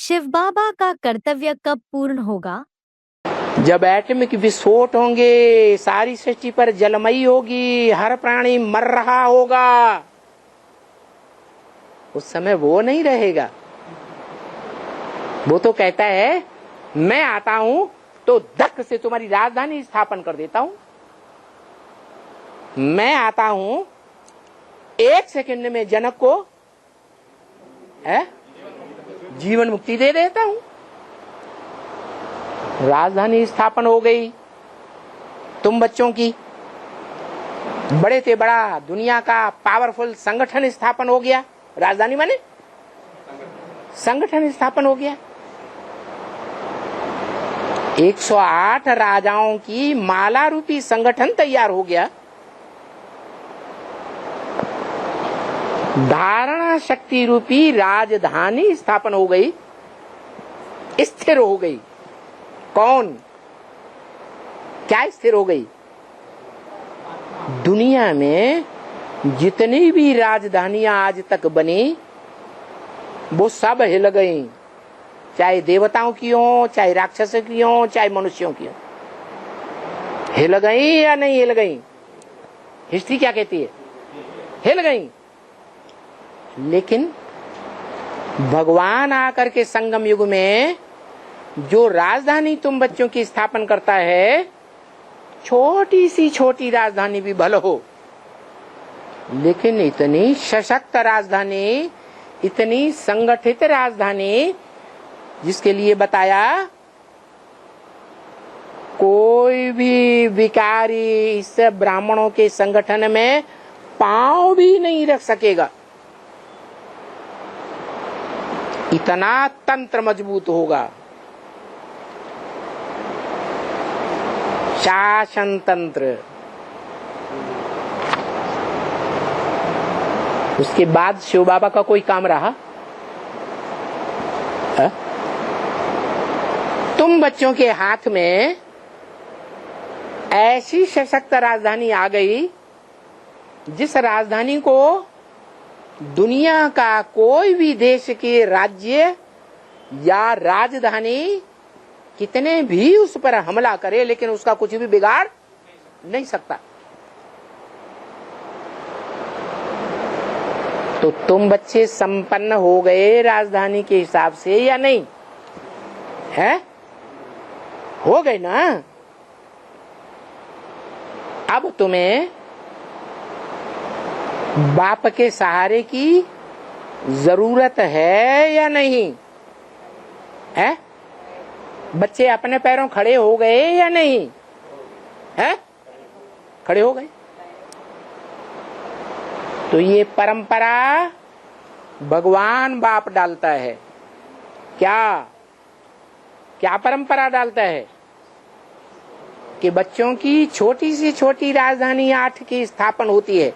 शिव बाबा का कर्तव्य कब पूर्ण होगा? जब एटमिक विस्फोट होंगे, सारी सृष्टि पर जलमयी होगी, हर प्राणी मर रहा होगा, उस समय वो नहीं रहेगा। वो तो कहता है मैं आता हूं तो धक से तुम्हारी राजधानी स्थापन कर देता हूं, मैं आता हूं 1 सेकंड में जनक को जीवन मुक्ति दे देता हूं। राजधानी स्थापन हो गई तुम बच्चों की, बड़े से बड़ा दुनिया का पावरफुल संगठन स्थापन हो गया। राजधानी माने संगठन स्थापन हो गया। 108 राजाओं की माला रूपी संगठन तैयार हो गया। धारणा शक्ति रूपी राजधानी स्थापन हो गई, स्थिर हो गई। कौन क्या स्थिर हो गई? दुनिया में जितनी भी राजधानियां आज तक बनी वो सब हिल गई, चाहे देवताओं की हो, चाहे राक्षसों की हो, चाहे मनुष्यों की हो। हिल गई या नहीं हिल गई? हिस्ट्री क्या कहती है? हिल गई। लेकिन भगवान आकर के संगम युग में जो राजधानी तुम बच्चों की स्थापन करता है, छोटी सी छोटी राजधानी भी भले हो, लेकिन इतनी सशक्त राजधानी, इतनी संगठित राजधानी, जिसके लिए बताया कोई भी विकारी इस ब्राह्मणों के संगठन में पांव भी नहीं रख सकेगा। इतना तंत्र मजबूत होगा, शासन तंत्र। उसके बाद शिव बाबा का कोई काम रहा? तुम बच्चों के हाथ में ऐसी सशक्त राजधानी आ गई, जिस राजधानी को दुनिया का कोई भी देश के राज्य या राजधानी कितने भी उस पर हमला करे, लेकिन उसका कुछ भी बिगाड़ नहीं सकता। तो तुम बच्चे संपन्न हो गए राजधानी के हिसाब से या नहीं? है? हो गए ना? अब तुम्हें बाप के सहारे की जरूरत है या नहीं? है? बच्चे अपने पैरों खड़े हो गए या नहीं? है? खड़े हो गए। तो ये परंपरा भगवान बाप डालता है। क्या क्या परंपरा डालता है? कि बच्चों की छोटी सी छोटी राजधानी 8 की स्थापन होती है?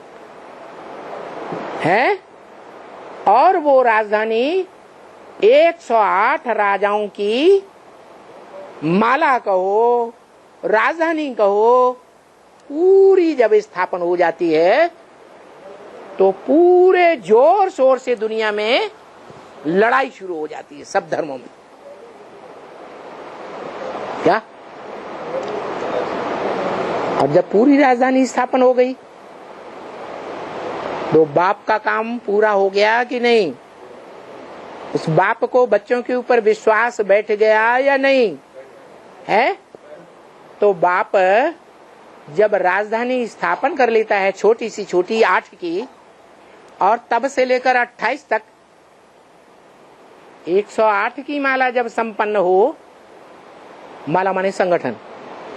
और वो राजधानी 108 राजाओं की माला कहो, राजधानी कहो, पूरी जब स्थापन हो जाती है तो पूरे जोर शोर से दुनिया में लड़ाई शुरू हो जाती है, सब धर्मों में। क्या? और जब पूरी राजधानी स्थापन हो गई तो बाप का काम पूरा हो गया कि नहीं? उस बाप को बच्चों के ऊपर विश्वास बैठ गया या नहीं? है? तो बाप जब राजधानी स्थापन कर लेता है छोटी सी छोटी 8 की, और तब से लेकर 28 तक 108 की माला जब संपन्न हो, माला माने संगठन,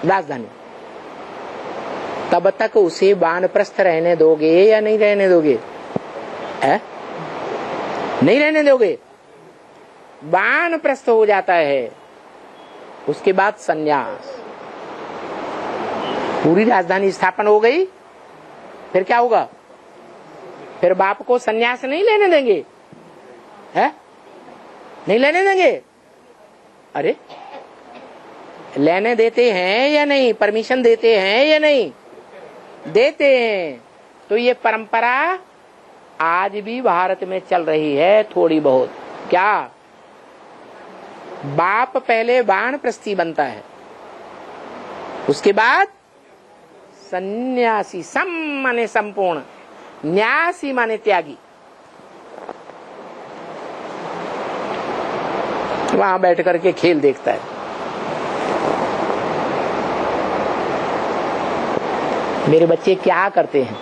राजधानी, तब तक उसे वानप्रस्थ रहने दोगे या नहीं रहने दोगे? नहीं रहने दोगे। वानप्रस्थ हो जाता है, उसके बाद सन्यास। पूरी राजधानी स्थापन हो गई, फिर क्या होगा? फिर बाप को सन्यास नहीं लेने देंगे। है? नहीं लेने देंगे। अरे लेने देते हैं या नहीं? परमिशन देते हैं या नहीं? देते हैं। तो ये परंपरा आज भी भारत में चल रही है थोड़ी बहुत। क्या? बाप पहले वानप्रस्थी बनता है, उसके बाद सन्यासी। सम माने संपूर्ण, न्यासी माने त्यागी। वहां बैठ करके खेल देखता है। मेरे बच्चे क्या करते हैं?